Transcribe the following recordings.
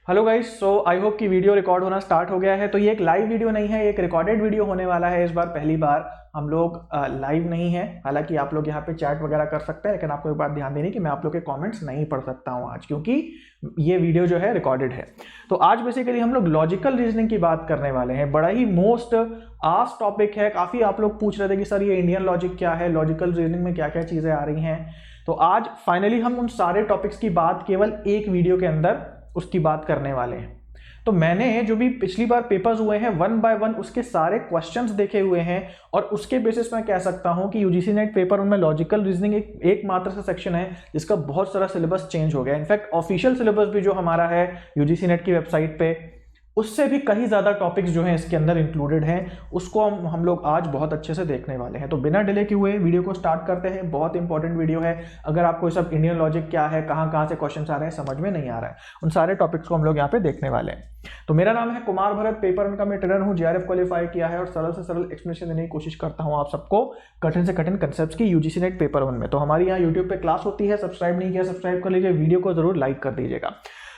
Hello guys, so I hope कि video record होना start हो गया है। तो ये एक लाइव वीडियो नहीं है, ये एक रिकॉर्डेड वीडियो होने वाला है। इस बार पहली बार हम लोग लाइव नहीं है। हालांकि आप लोग यहाँ पे चैट वगैरह कर सकते हैं, लेकिन आपको एक बात ध्यान देनी कि मैं आप लोग के कमेंट्स नहीं पढ़ सकता हूँ आज, क्योंकि ये वीडियो जो है रिकॉर्डेड है। तो आज बेसिकली हम लोग लॉजिकल रीजनिंग की बात करने वाले हैं। बड़ा ही मोस्ट आस्क्ड टॉपिक है। काफ़ी आप लोग पूछ रहे थे कि सर ये इंडियन लॉजिक क्या है, लॉजिकल रीजनिंग में क्या क्या चीज़ें आ रही हैं। तो आज फाइनली हम उन सारे टॉपिक्स की बात केवल एक वीडियो के अंदर उसकी बात करने वाले हैं। तो मैंने जो भी पिछली बार पेपर्स हुए हैं 1 बाय 1 उसके सारे क्वेश्चंस देखे हुए हैं, और उसके बेसिस में कह सकता हूं कि यूजीसी नेट पेपर उनमें लॉजिकल रीजनिंग एक मात्र सा सेक्शन है जिसका बहुत सारा सिलेबस चेंज हो गया। इनफैक्ट ऑफिशियल सिलेबस भी जो हमारा है यूजीसी नेट की वेबसाइट पे, उससे भी कहीं ज़्यादा टॉपिक्स जो हैं इसके अंदर इंक्लूडेड हैं। उसको हम लोग आज बहुत अच्छे से देखने वाले हैं। तो बिना डिले किए हुए वीडियो को स्टार्ट करते हैं। बहुत इंपॉर्टेंट वीडियो है। अगर आपको सब इंडियन लॉजिक क्या है, कहाँ कहाँ से क्वेश्चन आ रहे हैं, समझ में नहीं आ रहा है, उन सारे टॉपिक्स को हम लोग यहाँ पे देखने वाले हैं। तो मेरा नाम है कुमार भरत, पेपर वन का मैं ट्रेनर हूँ, जेआरएफ क्वालिफाई किया है और सरल से सरल एक्सप्लेनेशन देने की कोशिश करता हूँ आप सबको कठिन से कठिन कंसेप्ट्स की यूजीसी नेट पेपर वन में। तो हमारी यहाँ यूट्यूब पे क्लास होती है। सब्सक्राइब नहीं किया, सब्सक्राइब कर लीजिए, वीडियो को जरूर लाइक कर दीजिएगा।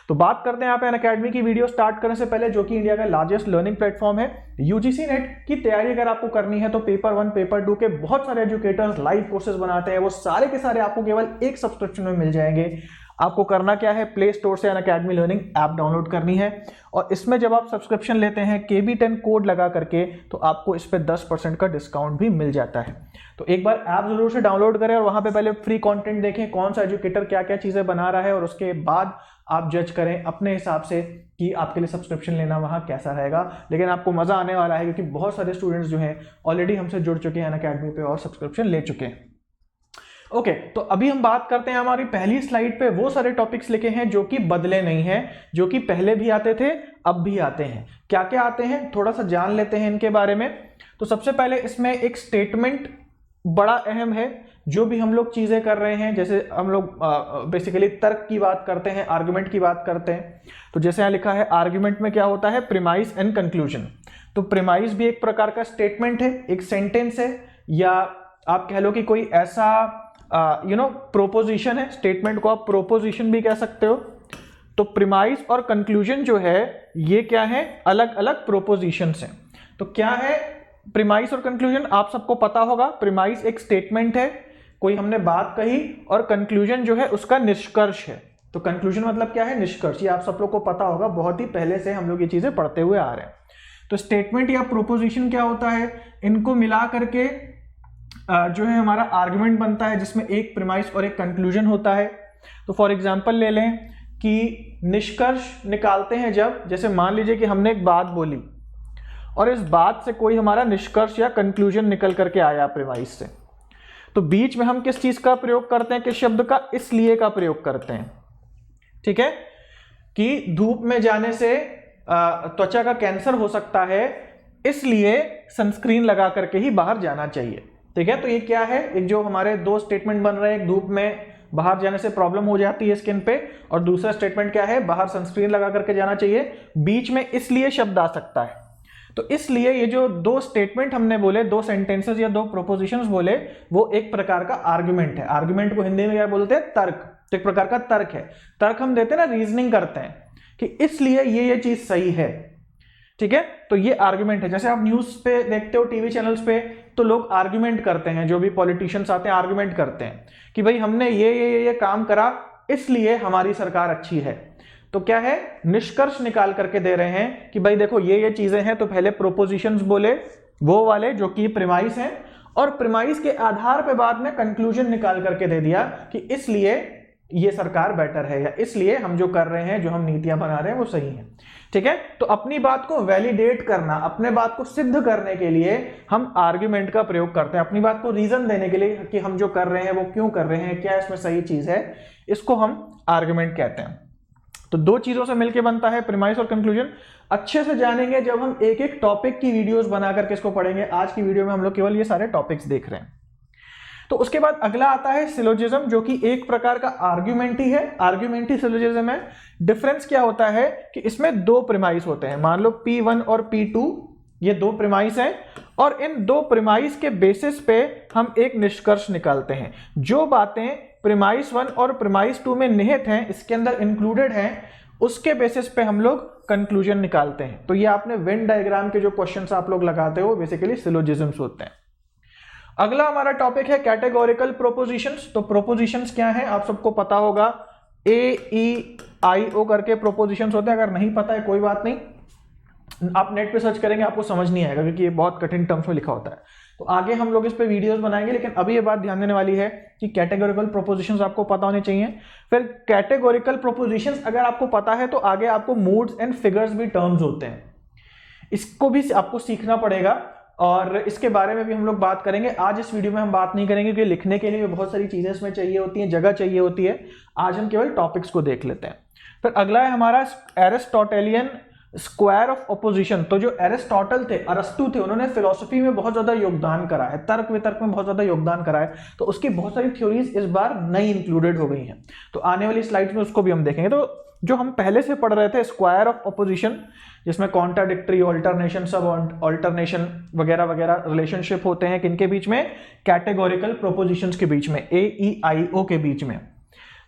तो बात करते हैं यहाँ पे अनअकैडमी की वीडियो स्टार्ट करने से पहले, जो कि इंडिया का लार्जेस्ट लर्निंग प्लेटफॉर्म है। यूजीसी नेट की तैयारी अगर आपको करनी है तो पेपर 1 पेपर 2 के बहुत सारे एजुकेटर्स लाइव कोर्सेज बनाते हैं। वो सारे के सारे आपको केवल एक सब्सक्रिप्शन में मिल जाएंगे। आपको करना क्या है, प्ले स्टोर से अनअकैडमी लर्निंग ऐप डाउनलोड करनी है, और इसमें जब आप सब्सक्रिप्शन लेते हैं KB10 कोड लगा करके, तो आपको इस पे 10% का डिस्काउंट भी मिल जाता है। तो एक बार ऐप जरूर से डाउनलोड करें और वहां पे पहले फ्री कंटेंट देखें, कौन सा एजुकेटर क्या क्या चीजें बना रहा है, और उसके बाद आप जज करें अपने हिसाब से कि आपके लिए सब्सक्रिप्शन लेना वहां कैसा रहेगा। लेकिन आपको मजा आने वाला है, क्योंकि बहुत सारे स्टूडेंट्स जो हैं ऑलरेडी हमसे जुड़ चुके हैं अनअकैडमी पे और सब्सक्रिप्शन ले चुके हैं। ओके, तो अभी हम बात करते हैं। हमारी पहली स्लाइड पे वो सारे टॉपिक्स लिखे हैं जो कि बदले नहीं हैं, जो कि पहले भी आते थे अब भी आते हैं। क्या क्या आते हैं थोड़ा सा जान लेते हैं इनके बारे में। तो सबसे पहले इसमें एक स्टेटमेंट बड़ा अहम है। जो भी हम लोग चीजें कर रहे हैं, जैसे हम लोग बेसिकली तर्क की बात करते हैं, आर्गुमेंट की बात करते हैं, तो जैसे यहां लिखा है आर्गुमेंट में क्या होता है, प्रीमाइस एंड कंक्लूजन। तो प्रीमाइस भी एक प्रकार का स्टेटमेंट है, एक सेंटेंस है, या आप कह लो कि कोई ऐसा प्रोपोजिशन है। स्टेटमेंट को आप प्रोपोजिशन भी कह सकते हो। तो प्रीमाइस और कंक्लूजन जो है ये क्या है, अलग अलग प्रोपोजिशंस हैं। तो क्या है प्रीमाइस और कंक्लूजन, आप सबको पता होगा। प्रीमाइस एक स्टेटमेंट है, कोई हमने बात कही, और कंक्लूजन जो है उसका निष्कर्ष है। तो कंक्लूजन मतलब क्या है, निष्कर्ष। ये आप सब लोग को पता होगा, बहुत ही पहले से हम लोग ये चीजें पढ़ते हुए आ रहे हैं। तो स्टेटमेंट या प्रोपोजिशन क्या होता है, इनको मिला करके जो है हमारा आर्गुमेंट बनता है, जिसमें एक प्रीमाइस और एक कंक्लूजन होता है। तो फॉर एग्जांपल ले लें कि निष्कर्ष निकालते हैं जब, जैसे मान लीजिए कि हमने एक बात बोली और इस बात से कोई हमारा निष्कर्ष या कंक्लूजन निकल करके आया प्रीमाइस से, तो बीच में हम किस चीज का प्रयोग करते हैं, किस शब्द का, इसलिए का प्रयोग करते हैं। ठीक है, कि धूप में जाने से त्वचा का कैंसर हो सकता है, इसलिए सनस्क्रीन लगा करके ही बाहर जाना चाहिए। ठीक है, तो ये क्या है, एक जो हमारे दो स्टेटमेंट बन रहे हैं, एक धूप में बाहर जाने से प्रॉब्लम हो जाती है स्किन पे, और दूसरा स्टेटमेंट क्या है, बाहर सनस्क्रीन लगा करके जाना चाहिए। बीच में इसलिए शब्द आ सकता है। तो इसलिए ये जो दो स्टेटमेंट हमने बोले, दो सेंटेंसेस या दो प्रोपोजिशंस बोले, वो एक प्रकार का आर्गुमेंट है। आर्गुमेंट को हिंदी में क्या बोलते हैं, तर्क। तो एक प्रकार का तर्क है। तर्क हम देते हैं ना, रीजनिंग करते हैं कि इसलिए ये चीज सही है। ठीक है, तो ये आर्गुमेंट है। जैसे आप न्यूज पे देखते हो, टीवी चैनल्स पे, तो लोग आर्गुमेंट करते हैं, जो भी पॉलिटिशियंस आते हैं आर्गुमेंट करते हैं कि भाई हमने ये काम करा, इसलिए हमारी सरकार अच्छी है। तो क्या है, निष्कर्ष निकाल करके दे रहे हैं कि भाई देखो ये चीजें हैं। तो पहले प्रोपोजिशंस बोले वो वाले जो कि प्रीमाइस हैं, और प्रीमाइस के आधार पे बाद में कंक्लूजन निकाल करके दे दिया कि इसलिए ये सरकार बेटर है, या इसलिए हम जो कर रहे हैं, जो हम नीतियां बना रहे हैं वो सही है। ठीक है, तो अपनी बात को वैलिडेट करना, अपने बात को सिद्ध करने के लिए हम आर्गुमेंट का प्रयोग करते हैं। अपनी बात को रीजन देने के लिए कि हम जो कर रहे हैं वो क्यों कर रहे हैं, क्या इसमें सही चीज है, इसको हम आर्गुमेंट कहते हैं। तो दो चीजों से मिलकर बनता है प्रीमाइस और कंक्लूजन। अच्छे से जानेंगे जब हम एक एक टॉपिक की वीडियोस बनाकर के इसको पढ़ेंगे। आज की वीडियो में हम लोग केवल ये सारे टॉपिक्स देख रहे हैं। तो उसके बाद अगला आता है सिलोजिज्म, जो कि एक प्रकार का आर्ग्यूमेंट ही है। आर्ग्यूमेंट ही सिलोजिज्म है। डिफरेंस क्या होता है कि इसमें दो प्रीमाइस होते हैं। मान लो P1 और P2, ये दो प्रीमाइस हैं, और इन दो प्रीमाइस के बेसिस पे हम एक निष्कर्ष निकालते हैं। जो बातें प्रीमाइस 1 और प्रीमाइस 2 में निहित हैं, इसके अंदर इंक्लूडेड हैं, उसके बेसिस पे हम लोग कंक्लूजन निकालते हैं। तो ये आपने वेन डायग्राम के जो क्वेश्चंस आप लोग लगाते हो बेसिकली सिलोजिज्म्स होते हैं। अगला हमारा टॉपिक है कैटेगोरिकल प्रोपोजिशंस। तो प्रोपोजिशंस क्या है आप सबको पता होगा, AEIO करके प्रोपोजिशंस होते हैं। अगर नहीं पता है कोई बात नहीं, आप नेट पे सर्च करेंगे आपको समझ नहीं आएगा क्योंकि ये बहुत कठिन टर्म्स में लिखा होता है। तो आगे हम लोग इस पे वीडियोस बनाएंगे, लेकिन अभी ये बात ध्यान देने वाली है कि कैटेगोरिकल प्रोपोजिशंस आपको पता होने चाहिए। फिर कैटेगोरिकल प्रोपोजिशंस अगर आपको पता है तो आगे आपको मूड्स एंड फिगर्स भी टर्म्स होते हैं, इसको भी आपको सीखना पड़ेगा और इसके बारे में भी हम लोग बात करेंगे। आज इस वीडियो में हम बात नहीं करेंगे क्योंकि लिखने के लिए बहुत सारी चीजें इसमें चाहिए होती हैं, जगह चाहिए होती है। आज हम केवल टॉपिक्स को देख लेते हैं। फिर अगला है हमारा एरिस्टोटेलियन स्क्वायर ऑफ ऑपोजिशन। तो जो एरिस्टोटल थे, अरस्तु थे, उन्होंने फिलोसफी में बहुत ज्यादा योगदान करा है, तर्क वितर्क में बहुत ज्यादा योगदान करा है, तो उसकी बहुत सारी थ्योरीज इस बार नई इंक्लूडेड हो गई हैं। तो आने वाली स्लाइड्स में उसको भी हम देखेंगे। तो जो हम पहले से पढ़ रहे थे स्क्वायर ऑफ ऑपोजिशन, जिसमें कॉन्ट्राडिक्टरी, ऑल्टरनेशन, सब ऑल्टरनेशन वगैरह वगैरह रिलेशनशिप होते हैं किनके बीच में, कैटेगोरिकल प्रोपोजिशंस के बीच में, AEIO के बीच में।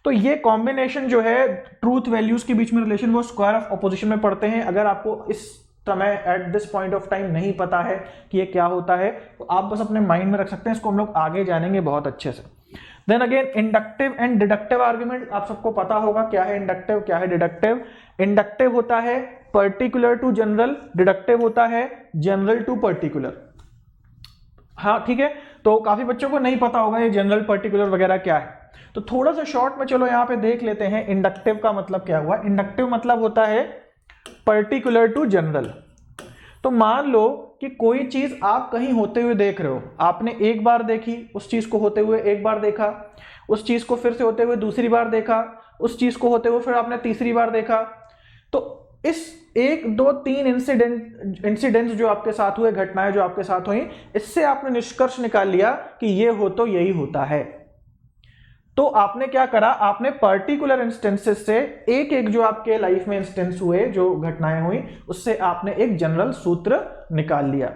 तो ये कॉम्बिनेशन जो है ट्रूथ वैल्यूज के बीच में रिलेशन, वो स्क्वायर ऑफ ऑपोजिशन में पढ़ते हैं। अगर आपको इस समय at this point of time नहीं पता है कि ये क्या होता है तो आप बस अपने माइंड में रख सकते हैं, इसको हम लोग आगे जानेंगे बहुत अच्छे से। Then again inductive and deductive argument, आप सबको पता होगा क्या है इंडक्टिव क्या है डिडक्टिव। इंडक्टिव होता है पर्टिकुलर टू जनरल, डिडक्टिव होता है जनरल टू पर्टिकुलर। हाँ ठीक है, तो काफी बच्चों को नहीं पता होगा ये जनरल पर्टिकुलर वगैरह क्या है, तो थोड़ा सा शॉर्ट में चलो यहां पे देख लेते हैं इंडक्टिव का मतलब क्या हुआ। इंडक्टिव मतलब होता है पर्टिकुलर टू जनरल। तो मान लो कि कोई चीज आप कहीं होते हुए देख रहे हो, आपने एक बार देखी, उस चीज को होते हुए एक बार देखा, उस चीज को फिर से होते हुए दूसरी बार देखा, उस चीज को होते हुए फिर आपने तीसरी बार देखा। तो इस 1 2 3 इंसिडेंट्स जो आपके साथ हुए, घटनाएं जो आपके साथ हुई, इससे आपने निष्कर्ष निकाल लिया कि ये हो तो यही होता है। तो आपने क्या करा, आपने पर्टिकुलर इंस्टेंसेस से एक एक जो आपके लाइफ में इंस्टेंस हुए, जो घटनाएं हुई, उससे आपने एक जनरल सूत्र निकाल लिया।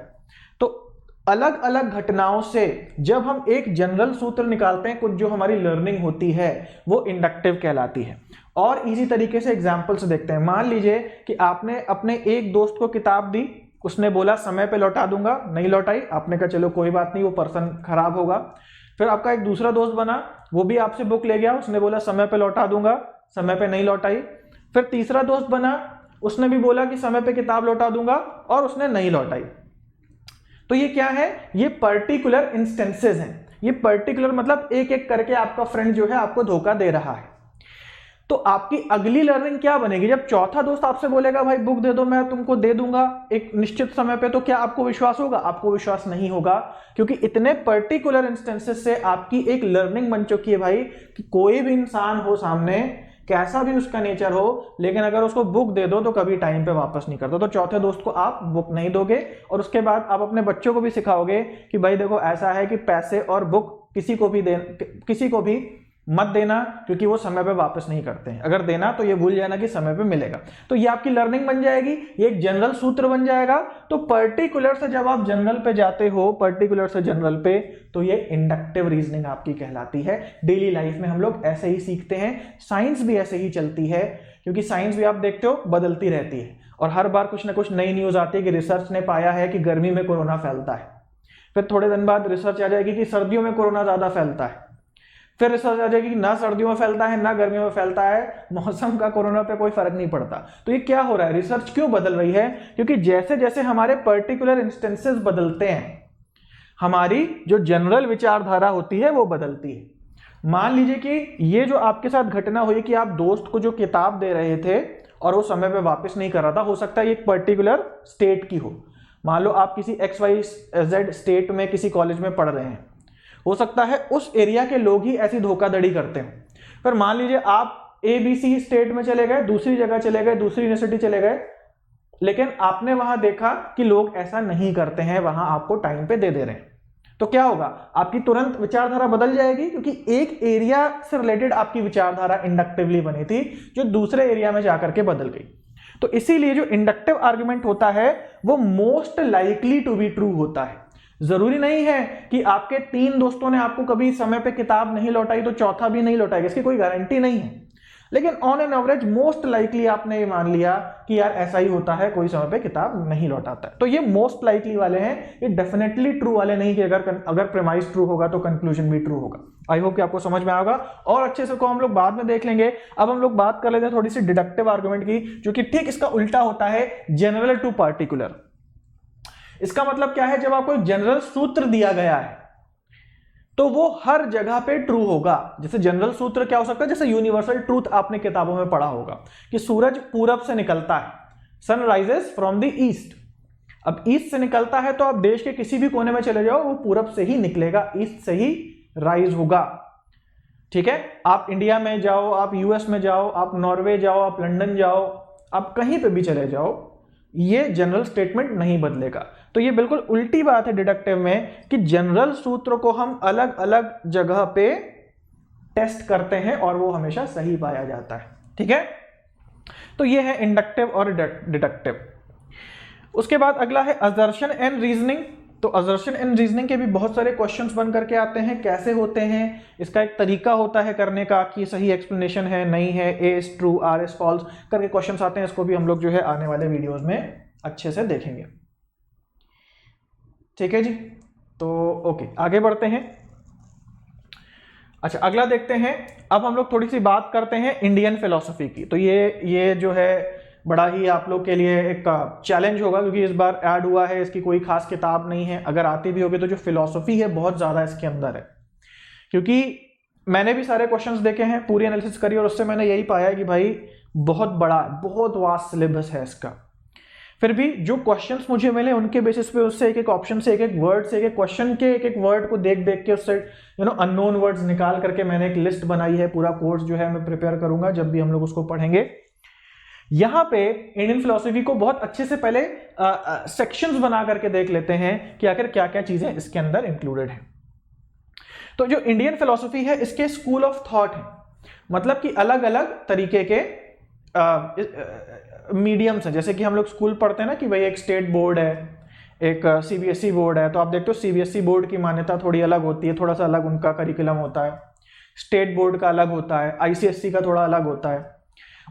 तो अलग अलग घटनाओं से जब हम एक जनरल सूत्र निकालते हैं, कुछ जो हमारी लर्निंग होती है वो इंडक्टिव कहलाती है। और इजी तरीके से एग्जांपल से देखते हैं। मान लीजिए कि आपने अपने एक दोस्त को किताब दी, उसने बोला समय पे लौटा दूंगा, नहीं लौटाई, आपने कहा चलो कोई बात नहीं, वो पर्सन खराब होगा। फिर आपका एक दूसरा दोस्त बना, वो भी आपसे बुक ले गया, उसने बोला समय पे लौटा दूंगा, समय पे नहीं लौटाई। फिर तीसरा दोस्त बना, उसने भी बोला कि समय पे किताब लौटा दूंगा और उसने नहीं लौटाई। तो ये क्या है, ये पर्टिकुलर इंस्टेंसेस हैं। ये पर्टिकुलर मतलब एक एक करके आपका फ्रेंड जो है आपको धोखा दे रहा है। तो आपकी अगली लर्निंग क्या बनेगी, जब चौथा दोस्त आपसे बोलेगा भाई बुक दे दो, मैं तुमको दे दूंगा एक निश्चित समय पे, तो क्या आपको विश्वास होगा? आपको विश्वास नहीं होगा, क्योंकि इतने पर्टिकुलर इंस्टेंसेस से आपकी एक लर्निंग बन चुकी है भाई कि कोई भी इंसान हो सामने, कैसा भी उसका नेचर हो, लेकिन अगर उसको बुक दे दो तो कभी टाइम पे वापस नहीं करता। तो चौथे दोस्त को आप बुक नहीं दोगे। और उसके बाद आप अपने बच्चों को भी सिखाओगे कि भाई देखो ऐसा है कि पैसे और बुक किसी को भी मत देना, क्योंकि वो समय पे वापस नहीं करते हैं। अगर देना तो ये भूल जाना कि समय पे मिलेगा। तो ये आपकी लर्निंग बन जाएगी, ये एक जनरल सूत्र बन जाएगा। तो पर्टिकुलर से जब आप जनरल पे जाते हो, पर्टिकुलर से जनरल पे, तो ये इंडक्टिव रीजनिंग आपकी कहलाती है। डेली लाइफ में हम लोग ऐसे ही सीखते हैं, साइंस भी ऐसे ही चलती है, क्योंकि साइंस भी आप देखते हो बदलती रहती है और हर बार कुछ ना कुछ नई न्यूज आती है कि रिसर्च ने पाया है कि गर्मी में कोरोना फैलता है। फिर थोड़े दिन बाद रिसर्च आ जाएगी कि सर्दियों में कोरोना ज्यादा फैलता है। फिर रिसर्च आ जाएगी कि ना सर्दियों में फैलता है ना गर्मियों में फैलता है, मौसम का कोरोना पे कोई फर्क नहीं पड़ता। तो ये क्या हो रहा है, रिसर्च क्यों बदल रही है? क्योंकि जैसे जैसे हमारे पर्टिकुलर इंस्टेंसेस बदलते हैं, हमारी जो जनरल विचारधारा होती है वो बदलती है। मान लीजिए कि ये जो आपके साथ घटना हुई कि आप दोस्त को जो किताब दे रहे थे और वो समय पे वापस नहीं कर रहा था, हो सकता है एक पर्टिकुलर स्टेट की हो। मान लो आप किसी XYZ स्टेट में किसी कॉलेज में पढ़ रहे हैं, हो सकता है उस एरिया के लोग ही ऐसी धोखाधड़ी करते हो। फिर मान लीजिए आप ABC स्टेट में चले गए, दूसरी जगह चले गए, दूसरी यूनिवर्सिटी चले गए, लेकिन आपने वहां देखा कि लोग ऐसा नहीं करते हैं, वहां आपको टाइम पे दे दे रहे हैं। तो क्या होगा, आपकी तुरंत विचारधारा बदल जाएगी, क्योंकि एक एरिया से रिलेटेड आपकी विचारधारा इंडक्टिवली बनी थी जो दूसरे एरिया में जाकर के बदल गई। तो इसीलिए जो इंडक्टिव आर्गुमेंट होता है वो most likely to be true होता है। जरूरी नहीं है कि आपके 3 दोस्तों ने आपको कभी समय पे किताब नहीं लौटाई तो चौथा भी नहीं लौटाएगा, इसकी कोई गारंटी नहीं है। लेकिन on an average most likely आपने ये मान लिया कि यार ऐसा ही होता है, कोई समय पे किताब नहीं लौटाता है। तो ये मोस्ट लाइकली वाले हैं, ये डेफिनेटली ट्रू वाले नहीं कि अगर प्रेमाइस ट्रू होगा तो कंक्लूजन भी ट्रू होगा। आई होप कि आपको समझ में आएगा और अच्छे से को हम लोग बाद में देख लेंगे। अब हम लोग बात कर लेते हैं थोड़ी सी डिडक्टिव आर्गुमेंट की, जो कि ठीक इसका उल्टा होता है जनरल टू पार्टिकुलर। इसका मतलब क्या है, जब आपको एक जनरल सूत्र दिया गया है तो वो हर जगह पे ट्रू होगा। जैसे जनरल सूत्र क्या हो सकता है, जैसे यूनिवर्सल ट्रूथ आपने किताबों में पढ़ा होगा कि सूरज पूरब से निकलता है, sun rises from the east. अब ईस्ट से निकलता है तो आप देश के किसी भी कोने में चले जाओ वो पूरब से ही निकलेगा, ईस्ट से ही राइज होगा। ठीक है, आप इंडिया में जाओ, आप यूएस में जाओ, आप नॉर्वे जाओ, आप लंदन जाओ, आप कहीं पे भी चले जाओ, ये जनरल स्टेटमेंट नहीं बदलेगा। तो ये बिल्कुल उल्टी बात है डिडक्टिव में कि जनरल सूत्र को हम अलग अलग जगह पे टेस्ट करते हैं और वो हमेशा सही पाया जाता है। ठीक है, तो ये है इंडक्टिव और डिडक्टिव। उसके बाद अगला है असर्शन एंड रीजनिंग। तो असर्शन एंड रीजनिंग के भी बहुत सारे क्वेश्चंस बन करके आते हैं। कैसे होते हैं, इसका एक तरीका होता है करने का कि सही एक्सप्लेनेशन है, नहीं है, A is true, R is false करके क्वेश्चंस आते हैं। इसको भी हम लोग जो है आने वाले वीडियोस में अच्छे से देखेंगे। ठीक है जी, तो ओके आगे बढ़ते हैं। अच्छा, अगला देखते हैं। अब हम लोग थोड़ी सी बात करते हैं इंडियन फिलॉसफी की। तो ये जो है बड़ा ही आप लोग के लिए एक चैलेंज होगा, क्योंकि इस बार ऐड हुआ है, इसकी कोई खास किताब नहीं है। अगर आती भी होगी तो जो फिलॉसफी है बहुत ज़्यादा इसके अंदर है, क्योंकि मैंने भी सारे क्वेश्चंस देखे हैं, पूरी एनालिसिस करी और उससे मैंने यही पाया कि भाई बहुत बड़ा, बहुत वास्ट सिलेबस है इसका। फिर भी जो क्वेश्चंस मुझे मिले उनके बेसिस पे उससे एक एक ऑप्शन से, एक एक वर्ड से, एक एक क्वेश्चन के एक एक वर्ड को देख देख के उससे अननोन वर्ड्स निकाल करके मैंने एक लिस्ट बनाई है। पूरा कोर्स जो है मैं प्रिपेयर करूंगा जब भी हम लोग उसको पढ़ेंगे। यहां पे इंडियन फिलॉसफी को बहुत अच्छे से पहले सेक्शंस बना करके देख लेते हैं कि आखिर क्या क्या चीजें इसके अंदर इंक्लूडेड है। तो जो इंडियन फिलॉसफी है इसके स्कूल ऑफ थॉट है, मतलब कि अलग अलग तरीके के मीडियम्स हैं। जैसे कि हम लोग स्कूल पढ़ते हैं ना कि भाई एक स्टेट बोर्ड है, एक सीबीएसई बोर्ड है, तो आप देखते हो सीबीएसई बोर्ड की मान्यता थोड़ी अलग होती है, थोड़ा सा अलग उनका करिकुलम होता है। स्टेट बोर्ड का अलग होता है, आईसीएसई का थोड़ा अलग होता है।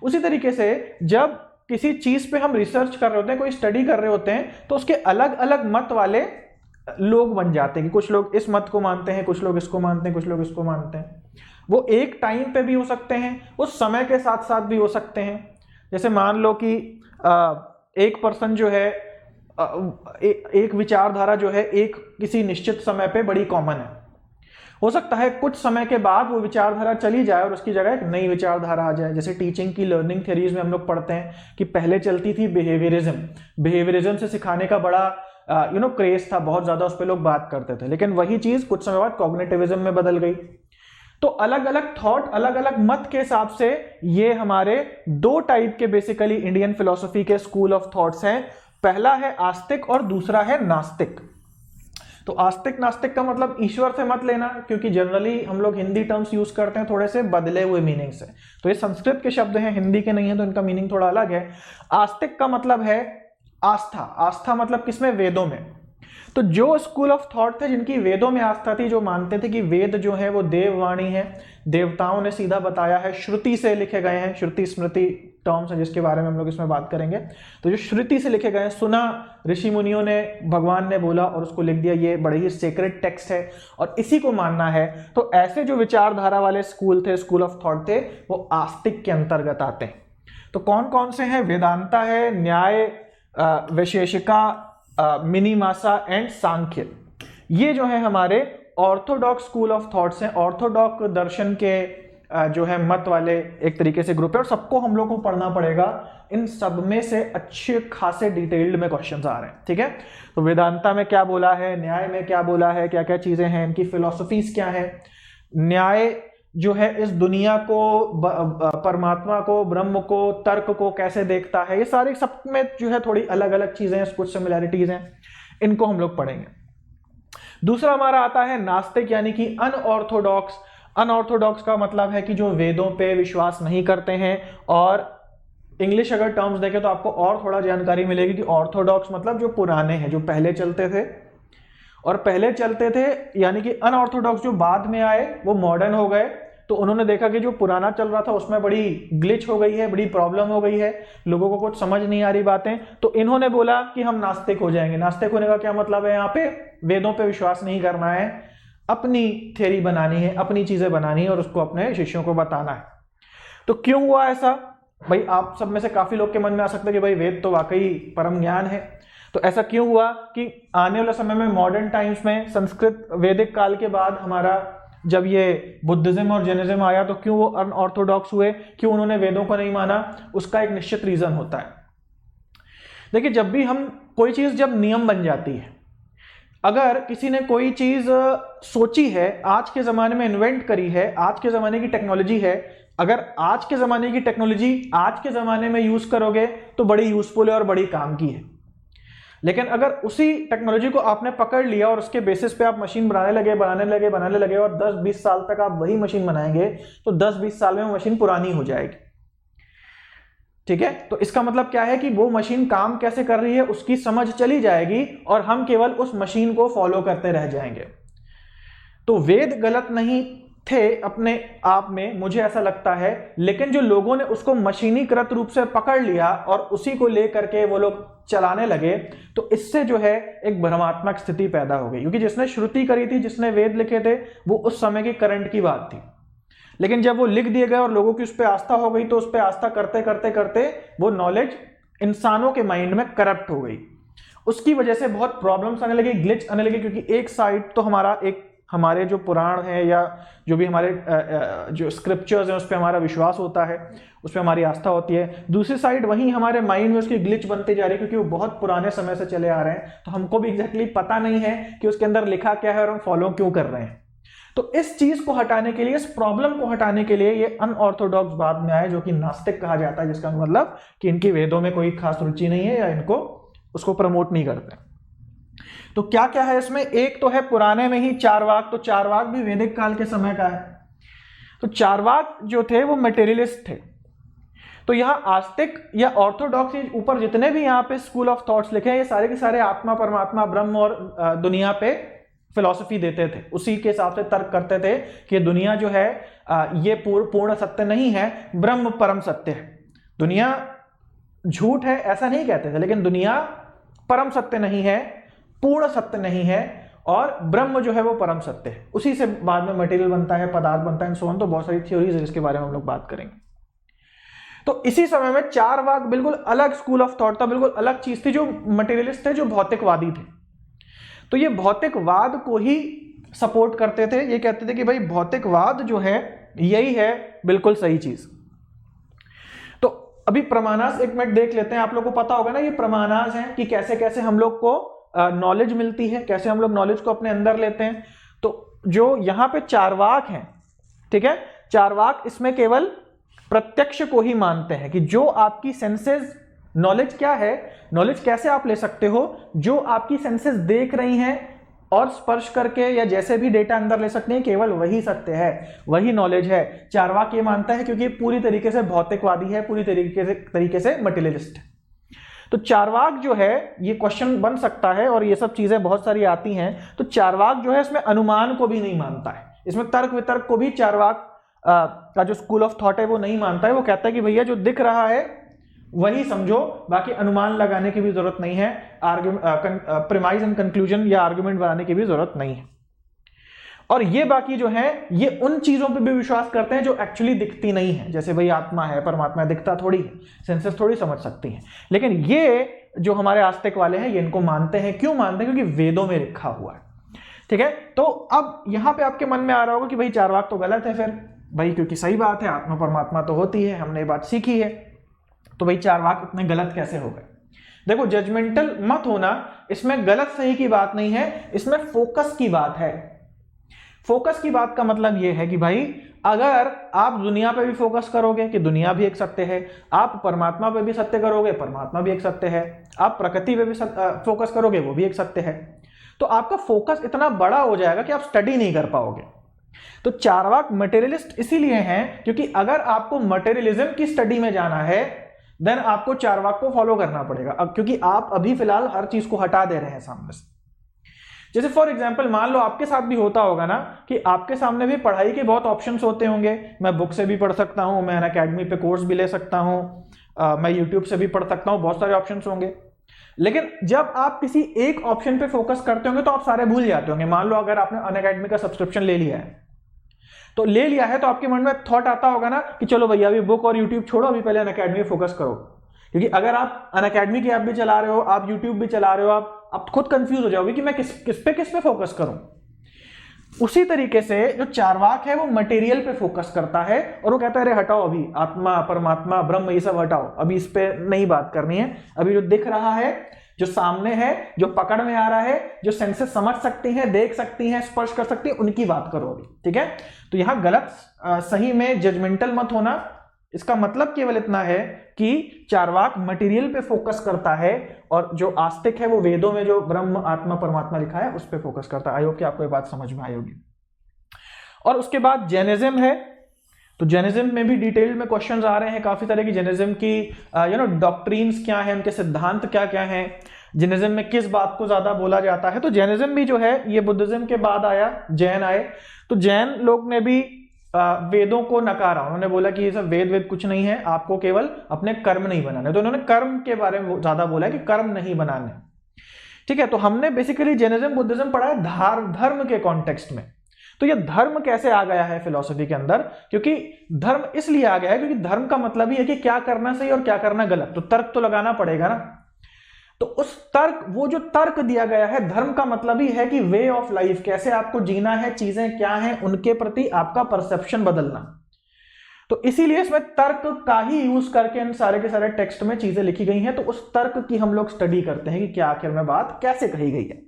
उसी तरीके से जब किसी चीज पे हम रिसर्च कर रहे होते हैं, कोई स्टडी कर रहे होते हैं, तो उसके अलग अलग मत वाले लोग बन जाते हैं कि कुछ लोग इस मत को मानते हैं, कुछ लोग इसको मानते हैं, कुछ लोग इसको मानते हैं। वो एक टाइम पे भी हो सकते हैं, उस समय के साथ साथ भी हो सकते हैं। जैसे मान लो कि एक पर्सन जो है, एक विचारधारा जो है एक किसी निश्चित समय पे बड़ी कॉमन है, हो सकता है कुछ समय के बाद वो विचारधारा चली जाए और उसकी जगह एक नई विचारधारा आ जाए। जैसे टीचिंग की लर्निंग थ्योरीज में हम लोग पढ़ते हैं कि पहले चलती थी बिहेवियरिज्म से सिखाने का बड़ा क्रेज था, बहुत ज्यादा उस पर लोग बात करते थे, लेकिन वही चीज कुछ समय बाद कॉग्निटिविज्म में बदल गई। तो अलग अलग थॉट, अलग अलग मत के हिसाब से ये हमारे दो टाइप के बेसिकली इंडियन फिलॉसफी के स्कूल ऑफ थॉट्स हैं। पहला है आस्तिक और दूसरा है नास्तिक। तो आस्तिक नास्तिक का मतलब ईश्वर से मत लेना, क्योंकि जनरली हम लोग हिंदी टर्म्स यूज करते हैं थोड़े से बदले हुए मीनिंग से, तो ये संस्कृत के शब्द हैं, हिंदी के नहीं है, तो इनका मीनिंग थोड़ा अलग है। आस्तिक का मतलब है आस्था। आस्था मतलब किसमें? वेदों में। तो जो स्कूल ऑफ थॉट थे जिनकी वेदों में आस्था थी, जो मानते थे कि वेद जो है वो देववाणी है, देवताओं ने सीधा बताया है, श्रुति से लिखे गए हैं, श्रुति स्मृति टर्म्स है जिसके बारे में हम लोग इसमें बात करेंगे। तो जो श्रुति से लिखे गए हैं, सुना ऋषि मुनियों ने, भगवान ने बोला और उसको लिख दिया, ये बड़े ही सेक्रेट टेक्स्ट है और इसी को मानना है। तो ऐसे जो विचारधारा वाले स्कूल थे, स्कूल ऑफ थॉट थे, वो आस्तिक के अंतर्गत आते हैं। तो कौन कौन से हैं? वेदांता है, न्याय, वैशेषिका, मिनीमासा एंड सांख्य। ये जो है हमारे ऑर्थोडॉक्स स्कूल ऑफ थॉट्स हैं, ऑर्थोडॉक्स दर्शन के जो है मत वाले एक तरीके से ग्रुप है, और सबको हम लोग को पढ़ना पड़ेगा। इन सब में से अच्छे खासे डिटेल्ड में क्वेश्चंस आ रहे हैं। ठीक है, तो वेदांता में क्या बोला है, न्याय में क्या बोला है, क्या क्या चीजें हैं, इनकी फिलॉसफीज क्या है। न्याय जो है इस दुनिया को, परमात्मा को, ब्रह्म को, तर्क को कैसे देखता है, ये सारे सब में जो है थोड़ी अलग अलग चीजें हैं, कुछ सिमिलैरिटीज हैं, इनको हम लोग पढ़ेंगे। दूसरा हमारा आता है नास्तिक, यानी कि अनऑर्थोडॉक्स। अनऑर्थोडॉक्स का मतलब है कि जो वेदों पे विश्वास नहीं करते हैं, और इंग्लिश अगर टर्म्स देखें तो आपको और थोड़ा जानकारी मिलेगी कि ऑर्थोडॉक्स मतलब जो पुराने हैं, जो पहले चलते थे, और पहले चलते थे यानी कि अनऑर्थोडॉक्स जो बाद में आए वो मॉडर्न हो गए, तो उन्होंने देखा कि जो पुराना चल रहा था उसमें बड़ी ग्लिच हो गई है, बड़ी प्रॉब्लम हो गई है, लोगों को कुछ समझ नहीं आ रही बातें, तो इन्होंने बोला कि हम नास्तिक हो जाएंगे। नास्तिक होने का क्या मतलब है? यहाँ पे वेदों पे विश्वास नहीं करना है, अपनी थ्योरी बनानी है, अपनी चीजें बनानी है और उसको अपने शिष्यों को बताना है। तो क्यों हुआ ऐसा? भाई आप सब में से काफी लोग के मन में आ सकता है कि भाई वेद तो वाकई परम ज्ञान है, तो ऐसा क्यों हुआ कि आने वाले समय में मॉडर्न टाइम्स में संस्कृत वैदिक काल के बाद हमारा जब ये बुद्धिज्म और जैनिज्म आया तो क्यों वो अनऑर्थोडॉक्स हुए, क्यों उन्होंने वेदों को नहीं माना? उसका एक निश्चित रीजन होता है। देखिए, जब भी हम कोई चीज जब नियम बन जाती है, अगर किसी ने कोई चीज सोची है, आज के जमाने में इन्वेंट करी है, आज के जमाने की टेक्नोलॉजी है, अगर आज के जमाने की टेक्नोलॉजी आज के जमाने में यूज करोगे तो बड़ी यूजफुल है और बड़ी काम की है। लेकिन अगर उसी टेक्नोलॉजी को आपने पकड़ लिया और उसके बेसिस पे आप मशीन बनाने लगे और 10-20 साल तक आप वही मशीन बनाएंगे तो 10-20 साल में वो मशीन पुरानी हो जाएगी। ठीक है, तो इसका मतलब क्या है कि वो मशीन काम कैसे कर रही है उसकी समझ चली जाएगी और हम केवल उस मशीन को फॉलो करते रह जाएंगे। तो वेद गलत नहीं थे अपने आप में, मुझे ऐसा लगता है, लेकिन जो लोगों ने उसको मशीनीकृत रूप से पकड़ लिया और उसी को लेकर के वो लोग चलाने लगे, तो इससे जो है एक भ्रमात्मक स्थिति पैदा हो गई। क्योंकि जिसने श्रुति करी थी, जिसने वेद लिखे थे, वो उस समय की करंट की बात थी, लेकिन जब वो लिख दिए गए और लोगों की उस पर आस्था हो गई तो उस पर आस्था करते करते करते वो नॉलेज इंसानों के माइंड में करप्ट हो गई। उसकी वजह से बहुत प्रॉब्लम्स आने लगी, ग्लिच आने लगी, क्योंकि एक साइड तो हमारे जो पुराण है या जो भी हमारे जो स्क्रिप्चर्स हैं उस पर हमारा विश्वास होता है, उस पर हमारी आस्था होती है, दूसरी साइड वहीं हमारे माइंड में उसकी ग्लिच बनती जा रही है, क्योंकि वो बहुत पुराने समय से चले आ रहे हैं, तो हमको भी एग्जैक्टली पता नहीं है कि उसके अंदर लिखा क्या है और हम फॉलो क्यों कर रहे हैं। तो इस चीज को हटाने के लिए, इस प्रॉब्लम को हटाने के लिए ये अनऑर्थोडॉक्स बाद में आए, जो कि नास्तिक कहा जाता है, जिसका मतलब कि इनकी वेदों में कोई खास रुचि नहीं है या इनको उसको प्रमोट नहीं करते। तो क्या क्या है इसमें? एक तो है पुराने में ही चारवाक, तो चारवाक भी वैदिक काल के समय का है। तो चारवाक जो थे वो मटेरियलिस्ट थे। तो यहां आस्तिक या ऑर्थोडॉक्स ऊपर जितने भी यहाँ पे स्कूल ऑफ थॉट्स लिखे हैं, ये सारे के सारे आत्मा, परमात्मा, ब्रह्म और दुनिया पे फिलॉसफी देते थे, उसी के हिसाब से तर्क करते थे कि दुनिया जो है ये पूर्ण सत्य नहीं है, ब्रह्म परम सत्य है। दुनिया झूठ है ऐसा नहीं कहते थे, लेकिन दुनिया परम सत्य नहीं है, पूर्ण सत्य नहीं है, और ब्रह्म जो है वो परम सत्य है। उसी से बाद में मटेरियल बनता है, पदार्थ बनता है, सोन। तो बहुत सारी थ्योरीज है जिसके बारे में हम लोग बात करेंगे। तो इसी समय में चारवाक बिल्कुल अलग स्कूल ऑफ थॉट था, बिल्कुल अलग चीज थी, जो मटेरियलिस्ट थे, जो भौतिकवादी थे। तो ये भौतिकवाद को ही सपोर्ट करते थे, ये कहते थे कि भाई भौतिकवाद जो है यही है बिल्कुल सही चीज। तो अभी प्रमाणास एक मिनट देख लेते हैं। आप लोग को पता होगा ना ये प्रमाणास है कि कैसे कैसे हम लोग को नॉलेज मिलती है, कैसे हम लोग नॉलेज को अपने अंदर लेते हैं। तो जो यहां पे चारवाक हैं, ठीक है, चारवाक इसमें केवल प्रत्यक्ष को ही मानते हैं कि जो आपकी सेंसेस, नॉलेज क्या है, नॉलेज कैसे आप ले सकते हो, जो आपकी सेंसेस देख रही हैं और स्पर्श करके या जैसे भी डेटा अंदर ले सकते हैं, केवल वही सत्य है, वही नॉलेज है। चारवाक ये मानता है क्योंकि पूरी तरीके से भौतिकवादी है, पूरी तरीके से मटेरियलिस्ट है। तो चारवाक जो है, ये क्वेश्चन बन सकता है और ये सब चीजें बहुत सारी आती हैं। तो चारवाक जो है इसमें अनुमान को भी नहीं मानता है, इसमें तर्क वितर्क को भी चारवाक का जो स्कूल ऑफ थॉट है वो नहीं मानता है। वो कहता है कि भैया जो दिख रहा है वही समझो, बाकी अनुमान लगाने की भी जरूरत नहीं है, प्रीमाइस एंड कंक्लूजन या आर्गुमेंट बनाने की भी जरूरत नहीं है। और ये बाकी जो है ये उन चीजों पे भी विश्वास करते हैं जो एक्चुअली दिखती नहीं है, जैसे भाई आत्मा है, परमात्मा दिखता थोड़ी है, सेंसेस थोड़ी समझ सकती हैं। लेकिन ये जो हमारे आस्तिक वाले हैं ये इनको मानते हैं। क्यों मानते हैं? क्योंकि वेदों में लिखा हुआ है। ठीक है, तो अब यहां पे आपके मन में आ रहा होगा कि भाई चारवाक तो गलत है। फिर भाई क्योंकि सही बात है, आत्मा परमात्मा तो होती है, हमने ये बात सीखी है, तो भाई चारवाक इतने गलत कैसे हो गए? देखो, जजमेंटल मत होना, इसमें गलत सही की बात नहीं है, इसमें फोकस की बात है। फोकस की बात का मतलब यह है कि भाई अगर आप दुनिया पे भी फोकस करोगे कि दुनिया भी एक सत्य है, आप परमात्मा पे भी सत्य करोगे, परमात्मा भी एक सत्य है, आप प्रकृति पे भी फोकस करोगे, वो भी एक सत्य है, तो आपका फोकस इतना बड़ा हो जाएगा कि आप स्टडी नहीं कर पाओगे। तो चारवाक मटेरियलिस्ट इसीलिए हैं क्योंकि अगर आपको मटेरियलिज्म की स्टडी में जाना है देन आपको चारवाक को फॉलो करना पड़ेगा, अब क्योंकि आप अभी फिलहाल हर चीज को हटा दे रहे हैं सामने से। जैसे फॉर एग्जांपल मान लो आपके साथ भी होता होगा ना कि आपके सामने भी पढ़ाई के बहुत ऑप्शंस होते होंगे। मैं बुक से भी पढ़ सकता हूं, मैं अनअकैडमी पे कोर्स भी ले सकता हूं, मैं यूट्यूब से भी पढ़ सकता हूं, बहुत सारे ऑप्शंस होंगे। लेकिन जब आप किसी एक ऑप्शन पे फोकस करते होंगे तो आप सारे भूल जाते होंगे। मान लो अगर आपने अनअकैडमी का सब्सक्रिप्शन ले लिया है, तो आपके मन में थॉट आता होगा ना कि चलो भैया अभी बुक और यूट्यूब छोड़ो, अभी पहले अनअकैडमी में फोकस करो। क्योंकि अगर आप अनअकैडमी की ऐप भी चला रहे हो, आप यूट्यूब भी चला रहे हो, आप खुद कंफ्यूज हो जाओगे कि मैं किस पे फोकस करूं। उसी तरीके से जो चार्वाक है वो मटेरियल पे फोकस करता है और वो कहता है अरे हटाओ, अभी आत्मा परमात्मा ब्रह्म ये सब हटाओ, अभी इस पे नहीं बात करनी है। अभी जो दिख रहा है, जो सामने है, जो पकड़ में आ रहा है, जो सेंसेस समझ सकती हैं, देख सकती हैं, स्पर्श कर सकती हैं, उनकी बात करो अभी। ठीक है, तो यहां गलत सही में जजमेंटल मत होना। इसका मतलब केवल इतना है कि चार्वाक मटेरियल पे फोकस करता है और जो आस्तिक है वो वेदों में जो ब्रह्म आत्मा परमात्मा लिखा है उस पे फोकस करता है। आई होप कि आपको ये बात समझ में आई होगी। और उसके बाद जैनिज्म है, तो जैनिज्म में भी डिटेल में क्वेश्चंस आ रहे हैं काफी तरह की। जैनिज्म की डॉक्ट्रिन्स क्या है, उनके सिद्धांत क्या क्या हैं, जैनिज्म में किस बात को ज्यादा बोला जाता है। तो जैनिज्म भी जो है ये बुद्धिज्म के बाद आया, जैन आए। तो जैन लोग ने भी वेदों को नकारा, उन्होंने बोला कि ये सब वेद कुछ नहीं है, आपको केवल अपने कर्म नहीं बनाने। तो उन्होंने कर्म के बारे में ज्यादा बोला है कि कर्म नहीं बनाने। ठीक है, तो हमने बेसिकली जैनिज्म बुद्धिज्म पढ़ा है धर्म के कॉन्टेक्स्ट में। तो ये धर्म कैसे आ गया है फिलॉसफी के अंदर, क्योंकि धर्म इसलिए आ गया है क्योंकि धर्म का मतलब ही है कि क्या करना सही और क्या करना गलत, तो तर्क तो लगाना पड़ेगा ना। तो उस तर्क, वो जो तर्क दिया गया है, धर्म का मतलब ही है कि वे ऑफ लाइफ, कैसे आपको जीना है, चीजें क्या हैं, उनके प्रति आपका परसेप्शन बदलना। तो इसीलिए इसमें तर्क का ही यूज करके इन सारे के सारे टेक्स्ट में चीजें लिखी गई हैं। तो उस तर्क की हम लोग स्टडी करते हैं कि क्या आखिर में बात कैसे कही गई है।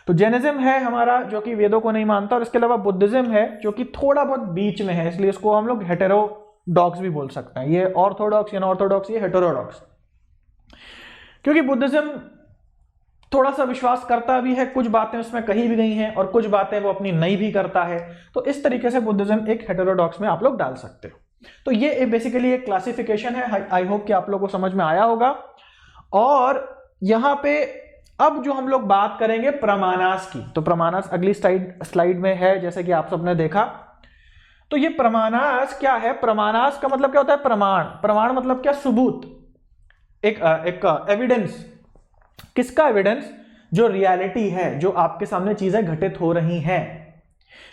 तो जैनिज्म है हमारा जो कि वेदों को नहीं मानता, और इसके अलावा बुद्धिज्म है जो कि थोड़ा बहुत बीच में है, इसलिए इसको हम लोग हेटेरोडॉक्स भी बोल सकते हैं। ये ऑर्थोडॉक्स या नॉर्थोडॉक्स, ये हेटेरोडॉक्स, क्योंकि बुद्धिज्म थोड़ा सा विश्वास करता भी है, कुछ बातें उसमें कही भी गई हैं और कुछ बातें वो अपनी नई भी करता है। तो इस तरीके से बुद्धिज्म एक हेटेरोडॉक्स में आप लोग डाल सकते हो। तो ये बेसिकली एक क्लासिफिकेशन है। आई होप कि आप लोगों को समझ में आया होगा। और यहां पे अब जो हम लोग बात करेंगे प्रमाणास की, तो प्रमाणास अगली स्लाइड में है, जैसे कि आप सबने देखा। तो ये प्रमाणास क्या है? प्रमाणास का मतलब क्या होता है? प्रमाण मतलब क्या? सबूत, एक एविडेंस। किसका एविडेंस? जो रियलिटी है, जो आपके सामने चीजें घटित हो रही हैं,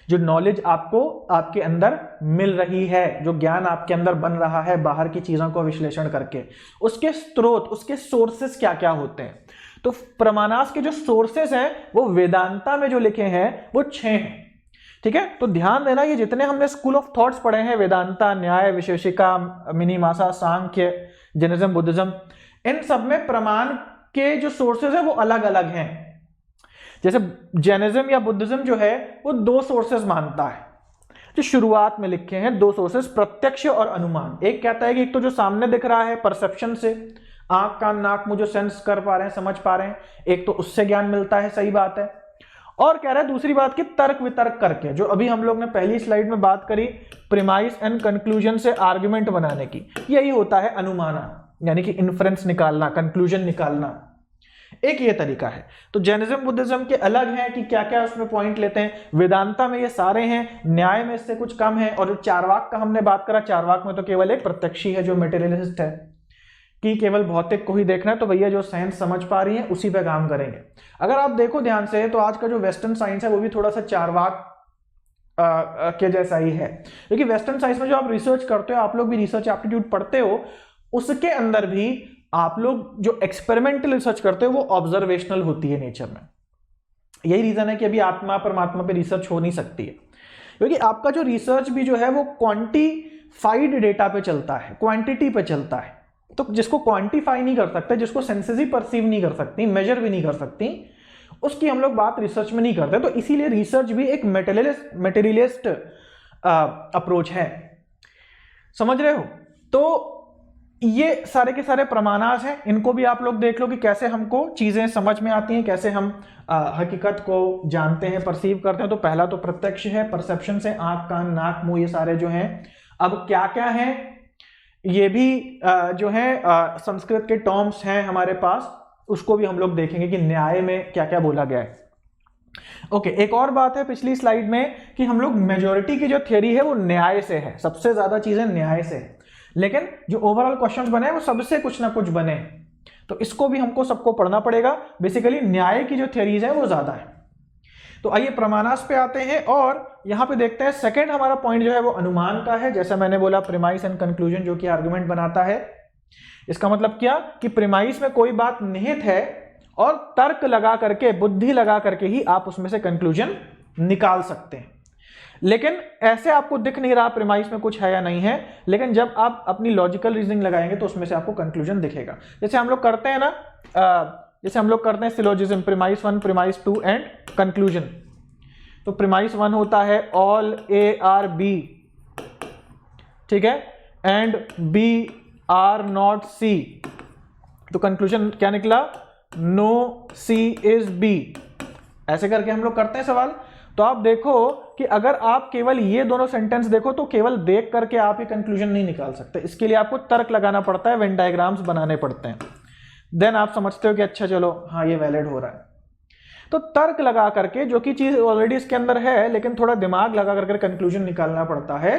जो नॉलेज आपको आपके अंदर मिल रही है, जो ज्ञान आपके अंदर बन रहा है बाहर की चीजों को विश्लेषण करके, उसके स्रोत, उसके सोर्सेस क्या क्या होते हैं। तो प्रमाणास के जो सोर्सेस हैं वो वेदांता में जो लिखे हैं वो 6 हैं। ठीक है, तो ध्यान देना, ये जितने हमने स्कूल ऑफ थॉट्स पढ़े हैं, वेदांता, न्याय, विशेषिका, मिनीमासा, सांख्य, जैनिज्म, बुद्धिज्म, इन सब में प्रमाण के जो सोर्सेज है वो अलग अलग हैं। जैसे जैनिज्म या बुद्धिज्म जो है वो 2 सोर्सेज मानता है, जो शुरुआत में लिखे हैं 2 सोर्सेज, प्रत्यक्ष और अनुमान। एक कहता है कि एक तो जो सामने दिख रहा है परसेप्शन से, आंख कान नाक मुंह जो सेंस कर पा रहे हैं, समझ पा रहे हैं, एक तो उससे ज्ञान मिलता है, सही बात है। और कह रहा है दूसरी बात की तर्क वितर्क करके, जो अभी हम लोग ने पहली स्लाइड में बात करी, प्रीमाइस एंड कंक्लूजन से आर्गुमेंट बनाने की, यही होता है अनुमाना, यानी कि इन्फ्रेंस निकालना, कंक्लूजन निकालना। एक ये तरीका है। तो जैनिज्म बुद्धिज्म के अलग हैं कि क्या क्या उसमें पॉइंट लेते हैं। वेदांता में ये सारे हैं, न्याय में इससे कुछ कम है। और जो चारवाक का हमने बात करा, चारवाक में तो केवल एक प्रत्यक्षी है जो मेटेरियलिस्ट है कि केवल भौतिक को ही देखना है। तो भैया जो साइंस समझ पा रही है उसी पे काम करेंगे। अगर आप देखो ध्यान से तो आज का जो वेस्टर्न साइंस है वो भी थोड़ा सा चारवाक के जैसा ही है। क्योंकि वेस्टर्न साइंस में जो आप रिसर्च करते हो, आप लोग भी रिसर्च एप्टीट्यूड पढ़ते हो, उसके अंदर भी आप लोग जो एक्सपेरिमेंटल रिसर्च करते हो वो ऑब्जर्वेशनल होती है नेचर में। यही रीजन है कि अभी आत्मा परमात्मा पे रिसर्च हो नहीं सकती है, क्योंकि आपका जो रिसर्च भी जो है वो क्वांटिफाइड डेटा पे चलता है, क्वांटिटी पे चलता है। तो जिसको क्वांटिफाई नहीं कर सकते, जिसको सेंसेस ही परसीव नहीं कर सकती, मेजर भी नहीं कर सकती, उसकी हम लोग बात रिसर्च में नहीं करते। तो इसीलिए रिसर्च भी एक मेटेरियलिस्ट अप्रोच है, समझ रहे हो। तो ये सारे के सारे प्रमाणास हैं, इनको भी आप लोग देख लो कि कैसे हमको चीजें समझ में आती हैं, कैसे हम हकीकत को जानते हैं, परसीव करते हैं। तो पहला तो प्रत्यक्ष है, परसेप्शन से, आंख कान नाक मुंह ये सारे जो हैं। अब क्या क्या है ये भी जो है संस्कृत के टर्म्स हैं हमारे पास, उसको भी हम लोग देखेंगे कि न्याय में क्या क्या बोला गया है। ओके, एक और बात है पिछली स्लाइड में कि हम लोग मेजोरिटी की जो थ्योरी है वो न्याय से है, सबसे ज्यादा चीजें न्याय से है, लेकिन जो ओवरऑल क्वेश्चंस बने हैं वो सबसे कुछ ना कुछ बने हैं, तो इसको भी हमको सबको पढ़ना पड़ेगा। बेसिकली न्याय की जो थ्योरीज है वो ज्यादा है। तो आइए प्रमाणास पे आते हैं और यहां पे देखते हैं सेकंड हमारा पॉइंट जो है वो अनुमान का है। जैसा मैंने बोला प्रीमाइस एंड कंक्लूजन जो कि आर्गुमेंट बनाता है। इसका मतलब क्या कि प्रीमाइस में कोई बात निहित है और तर्क लगा करके, बुद्धि लगा करके ही आप उसमें से कंक्लूजन निकाल सकते हैं। लेकिन ऐसे आपको दिख नहीं रहा प्रीमाइस में कुछ है या नहीं है, लेकिन जब आप अपनी लॉजिकल रीजनिंग लगाएंगे तो उसमें से आपको कंक्लूजन दिखेगा। जैसे हम लोग करते हैं ना, जैसे हम लोग करते हैं syllogism, premise 1, premise 2 and conclusion. तो प्रीमाइस 1 होता है ऑल ए आर बी, ठीक है, and B are not C. तो कंक्लूजन क्या निकला? No C is B. ऐसे करके हम लोग करते हैं सवाल। तो आप देखो कि अगर आप केवल ये दोनों सेंटेंस देखो तो केवल देख करके आप ये कंक्लूजन नहीं निकाल सकते, इसके लिए आपको तर्क लगाना पड़ता है, वेन डायग्राम्स बनाने पड़ते हैं, देन आप समझते हो कि अच्छा चलो हाँ ये वैलिड हो रहा है। तो तर्क लगा करके, जो कि चीज ऑलरेडी इसके अंदर है लेकिन थोड़ा दिमाग लगा करके कंक्लूजन निकालना पड़ता है,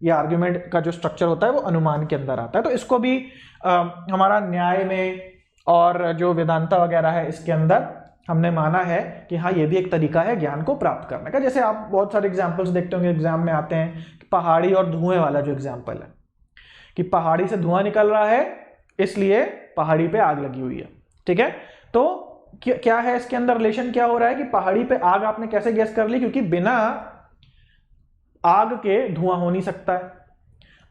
ये आर्ग्यूमेंट का जो स्ट्रक्चर होता है वो अनुमान के अंदर आता है। तो इसको भी हमारा न्याय में और जो वेदांता वगैरह है इसके अंदर हमने माना है कि हाँ ये भी एक तरीका है ज्ञान को प्राप्त करने का। जैसे आप बहुत सारे एग्जाम्पल्स देखते होंगे एग्जाम में आते हैं, पहाड़ी और धुएं वाला जो एग्जाम्पल है कि पहाड़ी से धुआं निकल रहा है इसलिए पहाड़ी पे आग लगी हुई है, ठीक है। तो क्या है इसके अंदर रिलेशन, क्या हो रहा है कि पहाड़ी पे आग आपने कैसे गेस कर ली, क्योंकि बिना आग के धुआं हो नहीं सकता है।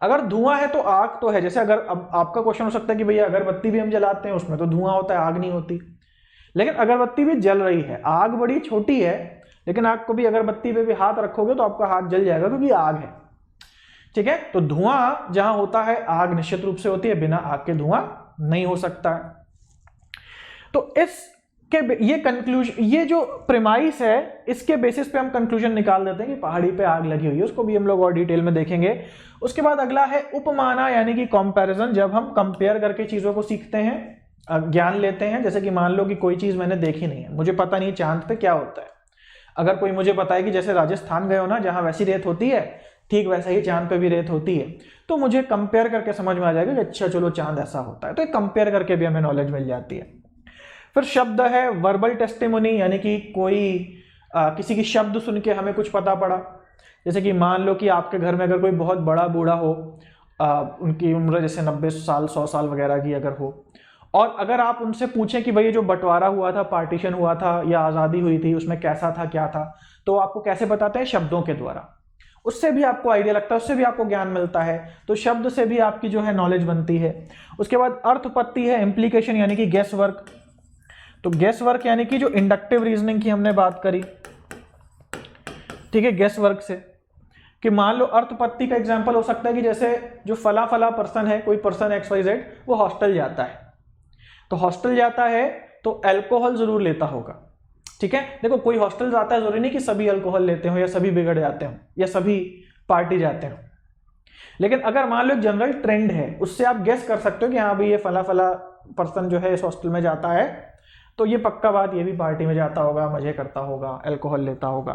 अगर धुआं है तो आग तो है। जैसे अगर अब आपका क्वेश्चन हो सकता है कि भैया अगरबत्ती भी हम जलाते हैं उसमें तो धुआं होता है, आग नहीं होती। लेकिन अगरबत्ती भी जल रही है, आग बड़ी छोटी है, लेकिन आग को भी अगरबत्ती पे भी हाथ रखोगे तो आपका हाथ जल जाएगा क्योंकि आग है, ठीक है। तो धुआं जहां होता है आग निश्चित रूप से होती है, बिना आग के धुआं नहीं हो सकता है। तो ये कंक्लूजन, ये जो प्रीमाइस है इसके बेसिस पे हम कंक्लूजन निकाल देते हैं कि पहाड़ी पे आग लगी हुई है। उसको भी हम लोग और डिटेल में देखेंगे। उसके बाद अगला है उपमाना, यानी कि कंपैरिजन। जब हम कंपेयर करके चीजों को सीखते हैं, ज्ञान लेते हैं। जैसे कि मान लो कि कोई चीज मैंने देखी नहीं है, मुझे पता नहीं चांद पे क्या होता है। अगर कोई मुझे बताए कि जैसे राजस्थान गए हो ना, जहां वैसी रेत होती है ठीक वैसा ही चांद पे भी रेत होती है, तो मुझे कंपेयर करके समझ में आ जाएगा कि अच्छा चलो चांद ऐसा होता है। तो कंपेयर करके भी हमें नॉलेज मिल जाती है। फिर शब्द है वर्बल टेस्टिमोनी, यानी कि कोई किसी की शब्द सुन के हमें कुछ पता पड़ा। जैसे कि मान लो कि आपके घर में अगर कोई बहुत बड़ा बूढ़ा हो, उनकी उम्र जैसे 90 साल 100 साल वगैरह की अगर हो, और अगर आप उनसे पूछें कि भाई जो बंटवारा हुआ था, पार्टीशन हुआ था या आज़ादी हुई थी, उसमें कैसा था क्या था, तो आपको कैसे बताते हैं? शब्दों के द्वारा। उससे भी आपको आइडिया लगता है, उससे भी आपको ज्ञान मिलता है। तो शब्द से भी आपकी जो है नॉलेज बनती है। उसके बाद अर्थपत्ति है, इम्प्लीकेशन, यानी कि गेस वर्क। तो गेस वर्क यानी कि जो इंडक्टिव रीजनिंग की हमने बात करी, ठीक है, गेस वर्क से कि मान लो अर्थपत्ति का एग्जांपल हो सकता है कि जैसे जो फला फला पर्सन है, कोई पर्सन XYZ, वो हॉस्टल जाता है। तो हॉस्टल जाता है तो अल्कोहल जरूर लेता होगा, ठीक है। देखो कोई हॉस्टल जाता है, जरूरी नहीं कि सभी अल्कोहल लेते हो या सभी बिगड़ जाते हो या सभी पार्टी जाते हो। लेकिन अगर मान लो एक जनरल ट्रेंड है, उससे आप गेस कर सकते हो कि हाँ भाई ये फला फला पर्सन जो है इस हॉस्टल में जाता है, तो ये पक्का बात ये भी पार्टी में जाता होगा, मजे करता होगा, अल्कोहल लेता होगा।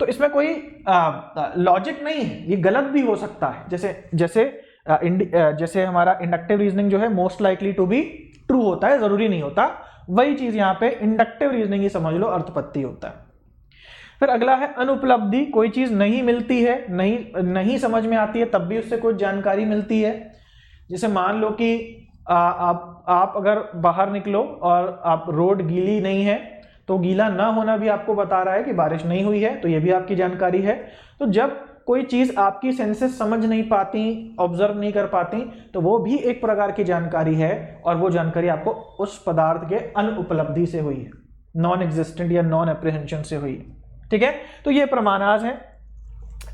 तो इसमें कोई लॉजिक नहीं है, ये गलत भी हो सकता है। जैसे हमारा इंडक्टिव रीजनिंग जो है most likely to be true होता है, जरूरी नहीं होता। वही चीज यहां पे इंडक्टिव रीजनिंग ही समझ लो अर्थपत्ति होता है। फिर अगला है अनुपलब्धि, कोई चीज नहीं मिलती है, नहीं समझ में आती है, तब भी उससे कुछ जानकारी मिलती है। जैसे मान लो कि आप अगर बाहर निकलो और आप रोड गीली नहीं है, तो गीला ना होना भी आपको बता रहा है कि बारिश नहीं हुई है, तो ये भी आपकी जानकारी है। तो जब कोई चीज आपकी सेंसेस समझ नहीं पाती, ऑब्जर्व नहीं कर पाती, तो वो भी एक प्रकार की जानकारी है, और वो जानकारी आपको उस पदार्थ के अनुपलब्धि से हुई है, नॉन एग्जिस्टेंट या नॉन एप्रीहेंशन से हुई है, ठीक है। तो ये प्रमाणाज है,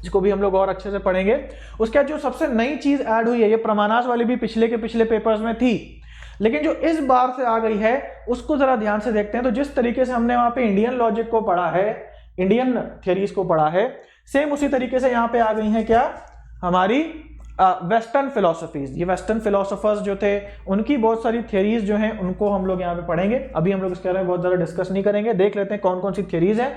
इसको भी हम लोग और अच्छे से पढ़ेंगे। उसके बाद जो सबसे नई चीज ऐड हुई है, ये प्रमाणाज वाली भी पिछले के पिछले पेपर्स में थी, लेकिन जो इस बार से आ गई है उसको जरा ध्यान से देखते हैं। तो जिस तरीके से हमने वहां पे इंडियन लॉजिक को पढ़ा है, इंडियन थ्योरीज को पढ़ा है, सेम उसी तरीके से यहाँ पे आ गई है क्या, हमारी वेस्टर्न फिलोसफीज, ये वेस्टर्न फिलोसोफर्स जो थे उनकी बहुत सारी थियरीज जो हैं उनको हम लोग यहाँ पे पढ़ेंगे। अभी हम लोग इसके बारे में बहुत ज़्यादा डिस्कस नहीं करेंगे, देख लेते हैं कौन कौन सी थियरीज हैं।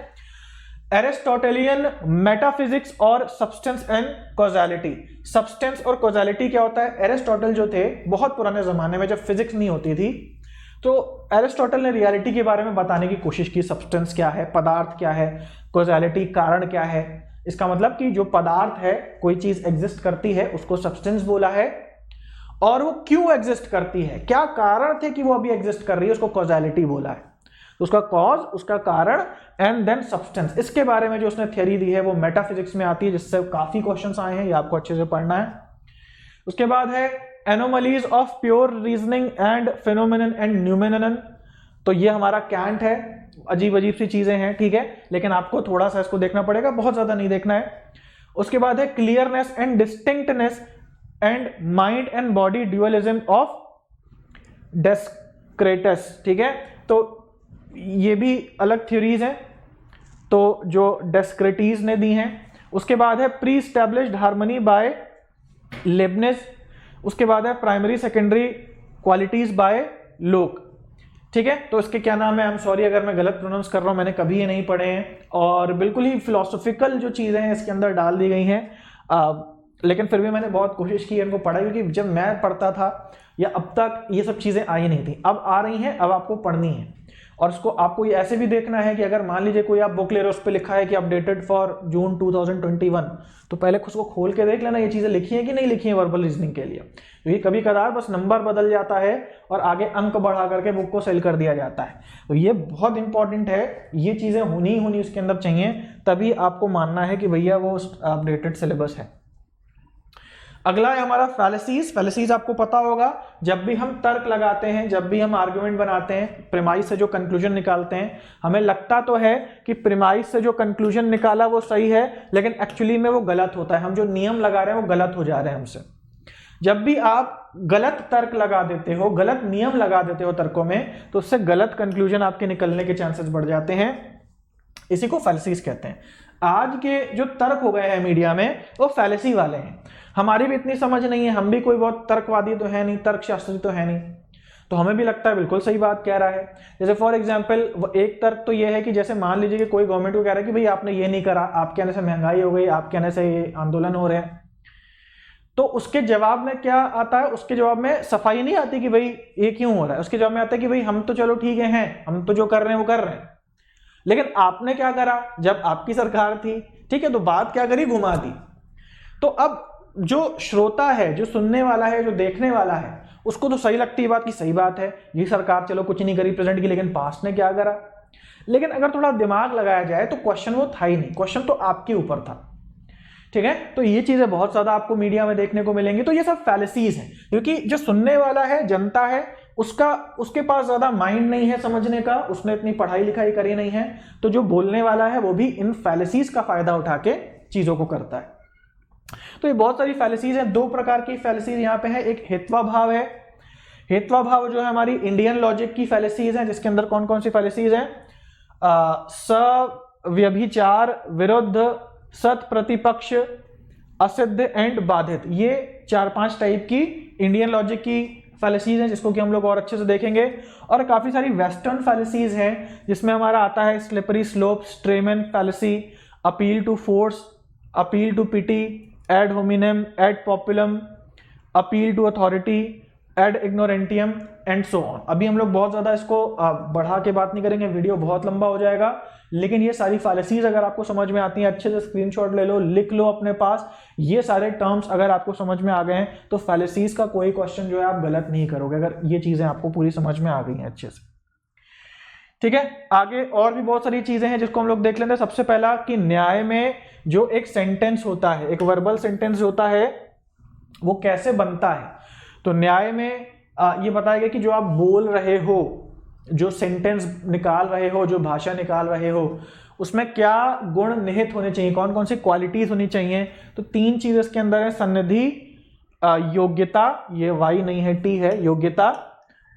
एरिस्टोटेलियन मेटाफिजिक्स और सब्सटेंस एंड कॉजालिटी। सब्सटेंस और कॉजालिटी क्या होता है? एरिस्टोटल जो थे बहुत पुराने जमाने में जब फिजिक्स नहीं होती थी तो एरिस्टोटल ने रियलिटी के बारे में बताने की कोशिश की। सब्सटेंस क्या है, पदार्थ क्या है, कॉजालिटी कारण क्या है। इसका मतलब कि जो पदार्थ है, कोई चीज एग्जिस्ट करती है उसको सब्सटेंस बोला है, और वो क्यों एग्जिस्ट करती है, क्या कारण थे कि वो अभी एग्जिस्ट कर रही है, उसको कॉजालिटी बोला है। तो उसका कॉज, उसका कारण एंड देन सब्सटेंस, इसके बारे में जो उसने थ्योरी दी है वो मेटाफिजिक्स में आती है, जिससे काफी क्वेश्चंस आए हैं, ये आपको अच्छे से पढ़ना है। उसके बाद है anomalies of pure reasoning and phenomenon and noumenon. तो ये हमारा कैंट है, अजीब अजीब सी चीजें हैं, ठीक है, लेकिन आपको थोड़ा सा इसको देखना पड़ेगा, बहुत ज्यादा नहीं देखना है। उसके बाद है clearness and distinctness and mind and body dualism of Descartes, ठीक है। तो ये भी अलग थ्योरीज हैं, तो जो डेस्क्रेटीज ने दी हैं। उसके बाद है pre established harmony by Leibniz. उसके बाद है प्राइमरी सेकेंडरी क्वालिटीज बाय लोक, ठीक है। तो इसके क्या नाम है, आई एम सॉरी अगर मैं गलत प्रोनाउंस कर रहा हूं, मैंने कभी ये नहीं पढ़े हैं और बिल्कुल ही फिलोसॉफिकल जो चीजें हैं इसके अंदर डाल दी गई हैं, लेकिन फिर भी मैंने बहुत कोशिश की इनको पढ़ा, क्योंकि जब मैं पढ़ता था या अब तक ये सब चीजें आई नहीं थी, अब आ रही हैं, अब आपको पढ़नी है। और इसको आपको ये ऐसे भी देखना है कि अगर मान लीजिए कोई आप बुक ले रहे हो, उस पर लिखा है कि अपडेटेड फॉर जून 2021, तो पहले उसको खोल के देख लेना ये चीजें लिखी है कि नहीं लिखी है वर्बल रीजनिंग के लिए, क्योंकि कभी कदार बस नंबर बदल जाता है और आगे अंक बढ़ा करके बुक को सेल कर दिया जाता है। तो ये बहुत इंपॉर्टेंट है, ये चीजें होनी उसके अंदर चाहिए, तभी आपको मानना है कि भैया वो अपडेटेड सिलेबस है। अगला है हमारा फैलेसीज। फैलेसीज आपको पता होगा, जब भी हम तर्क लगाते हैं, जब भी हम आर्गुमेंट बनाते हैं, प्रीमाइस से जो कंक्लूजन निकालते हैं, हमें लगता तो है कि प्रीमाइस से जो कंक्लूजन निकाला वो सही है, लेकिन एक्चुअली में वो गलत होता है। हम जो नियम लगा रहे हैं वो गलत हो जा रहे हैं हमसे। जब भी आप गलत तर्क लगा देते हो, गलत नियम लगा देते हो तर्कों में, तो उससे गलत कंक्लूजन आपके निकलने के चांसेस बढ़ जाते हैं। इसी को फैलेसीज कहते हैं। आज के जो तर्क हो गए हैं मीडिया में वो फैलेसी वाले हैं। हमारी भी इतनी समझ नहीं है, हम भी कोई बहुत तर्कवादी तो है नहीं, तर्कशास्त्री तो है नहीं, तो हमें भी लगता है बिल्कुल सही बात कह रहा है। जैसे फॉर एग्जांपल एक तर्क तो ये है कि जैसे मान लीजिए कि कोई गवर्नमेंट को कह रहा है कि भाई आपने ये नहीं करा, आपके आने से महंगाई हो गई, आपके आने से ये आंदोलन हो रहे हैं, तो उसके जवाब में क्या आता है? उसके जवाब में सफाई नहीं आती कि भाई ये क्यों हो रहा है, उसके जवाब में आता है कि भाई हम तो चलो ठीक है, हम तो जो कर रहे हैं वो कर रहे हैं, लेकिन आपने क्या करा जब आपकी सरकार थी, ठीक है, तो बात क्या करी, घुमा दी। तो अब जो श्रोता है, जो सुनने वाला है, जो देखने वाला है, उसको तो सही लगती है बात कि सही बात है, ये सरकार चलो कुछ नहीं करी प्रेजेंट की, लेकिन पास्ट ने क्या करा। लेकिन अगर थोड़ा दिमाग लगाया जाए तो क्वेश्चन वो था ही नहीं, क्वेश्चन तो आपके ऊपर था, ठीक है। तो ये चीजें बहुत ज्यादा आपको मीडिया में देखने को मिलेंगी। तो ये सब फैलेसीज हैं, क्योंकि जो सुनने वाला है, जनता है, उसके पास ज्यादा माइंड नहीं है समझने का, उसने इतनी पढ़ाई लिखाई करी नहीं है, तो जो बोलने वाला है वो भी इन फैलेसीज का फायदा उठा के चीजों को करता है। तो ये बहुत सारी फैलेसीज हैं। दो प्रकार की फैलेसीज यहाँ पे है, एक हेत्वा भाव है। हेत्वा भाव जो है हमारी इंडियन लॉजिक की फैलेसीज है, जिसके अंदर कौन कौन सी फैलेसीज हैं? सव्यभिचार, विरुद्ध, सत प्रतिपक्ष, असिद्ध एंड बाधित। ये 4-5 टाइप की इंडियन लॉजिक की फैलेसीज हैं, जिसको कि हम लोग और अच्छे से देखेंगे। और काफी सारी वेस्टर्न फैलेसीज हैं, जिसमें हमारा आता है slippery slope, strawman fallacy, appeal to force, appeal to pity, ad hominem, ad populum, appeal to authority, ad ignorantiam and so on. अभी हम लोग बहुत ज्यादा इसको बढ़ा के बात नहीं करेंगे, वीडियो बहुत लंबा हो जाएगा, लेकिन ये सारी फैलेसीज अगर आपको समझ में आती हैं, अच्छे से स्क्रीनशॉट ले लो, लिख लो अपने पास। ये सारे टर्म्स अगर आपको समझ में आ गए हैं तो फैलेसीज का कोई क्वेश्चन जो है आप गलत नहीं करोगे, अगर ये चीजें आपको पूरी समझ में आ गई हैं अच्छे से, ठीक है। आगे और भी बहुत सारी चीजें हैं जिसको हम लोग देख लेते हैं। सबसे पहला कि न्याय में जो एक सेंटेंस होता है, एक वर्बल सेंटेंस होता है, वो कैसे बनता है। तो न्याय में ये बताया गया कि जो आप बोल रहे हो, जो सेंटेंस निकाल रहे हो, जो भाषा निकाल रहे हो, उसमें क्या गुण निहित होने चाहिए, कौन कौन सी क्वालिटीज होनी चाहिए। तो 3 चीज इसके अंदर है, सन्निधि, योग्यता, ये वाई नहीं है टी है, योग्यता,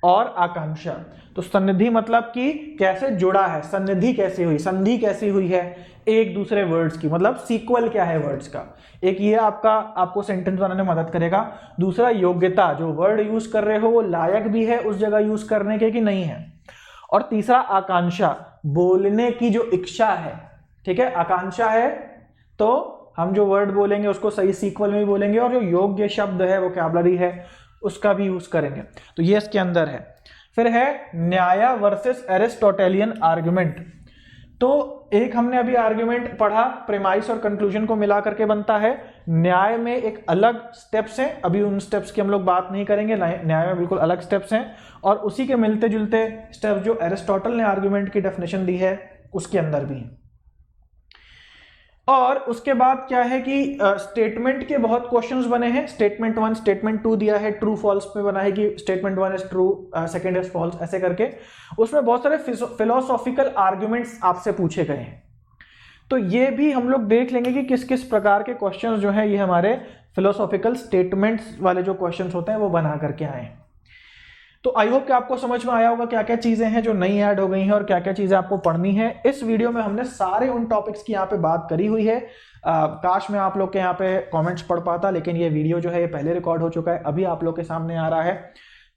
और आकांक्षा। तो सन्निधि मतलब कि कैसे जुड़ा है, सन्निधि कैसे हुई, संधि कैसी हुई है एक दूसरे वर्ड्स की, मतलब सीक्वल क्या है वर्ड्स का। एक ये आपको सेंटेंस बनाने में मदद करेगा। दूसरा योग्यता, जो वर्ड यूज कर रहे हो वो लायक भी है उस जगह यूज करने के कि नहीं है। और तीसरा आकांक्षा, बोलने की जो इच्छा है, ठीक है, आकांक्षा है तो हम जो वर्ड बोलेंगे उसको सही सीक्वल में भी बोलेंगे, और जो योग्य शब्द है, वोकैबुलरी है, उसका भी यूज करेंगे। तो ये इसके अंदर है। फिर है न्याय वर्सेस एरिस्टोटेलियन आर्गुमेंट। तो एक हमने अभी आर्गुमेंट पढ़ा, प्रीमाइस और कंक्लूजन को मिला करके बनता है। न्याय में एक अलग स्टेप्स हैं, अभी उन स्टेप्स की हम लोग बात नहीं करेंगे, न्याय में बिल्कुल अलग स्टेप्स हैं, और उसी के मिलते जुलते स्टेप्स जो एरिस्टोटल ने आर्गुमेंट की डेफिनेशन दी है उसके अंदर भी। और उसके बाद क्या है कि स्टेटमेंट के बहुत क्वेश्चंस बने हैं। स्टेटमेंट 1, स्टेटमेंट 2 दिया है, ट्रू फॉल्स में बना है कि statement 1 is true, second is false, ऐसे करके उसमें बहुत सारे फिलोसॉफिकल आर्गुमेंट्स आपसे पूछे गए हैं। तो ये भी हम लोग देख लेंगे कि किस किस प्रकार के क्वेश्चंस जो है ये हमारे फिलोसॉफिकल स्टेटमेंट्स वाले जो क्वेश्चंस होते हैं वो बना करके आए हैं। तो आई होप कि आपको समझ में आया होगा क्या क्या चीजें हैं जो नई ऐड हो गई हैं और क्या क्या चीजें आपको पढ़नी है। इस वीडियो में हमने सारे उन टॉपिक्स की यहाँ पे बात करी हुई है। काश मैं आप लोग के यहाँ पे कमेंट्स पढ़ पाता, लेकिन ये वीडियो जो है ये पहले रिकॉर्ड हो चुका है, अभी आप लोग के सामने आ रहा है।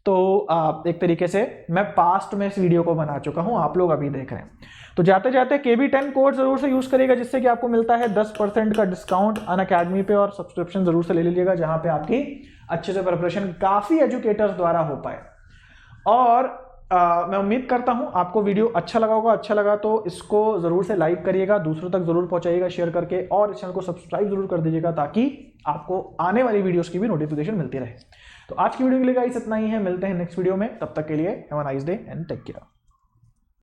तो एक तरीके से मैं पास्ट में इस वीडियो को बना चुका हूँ, आप लोग अभी देख रहे हैं। तो जाते जाते KB10 कोड जरूर से यूज करिएगा, जिससे कि आपको मिलता है 10% का डिस्काउंट अनअकैडमी पे, और सब्सक्रिप्शन जरूर से ले लीजिएगा जहां पे आपकी अच्छे से प्रिपरेशन काफी एजुकेटर्स द्वारा हो पाए। और मैं उम्मीद करता हूं आपको वीडियो अच्छा लगा होगा। अच्छा लगा तो इसको जरूर से लाइक करिएगा, दूसरों तक जरूर पहुंचाइएगा शेयर करके, और इस चैनल को सब्सक्राइब जरूर कर दीजिएगा ताकि आपको आने वाली वीडियोस की भी नोटिफिकेशन मिलती रहे। तो आज की वीडियो के लिए गाइस इतना ही है, मिलते हैं नेक्स्ट वीडियो में, तब तक के लिए have a nice day and take care.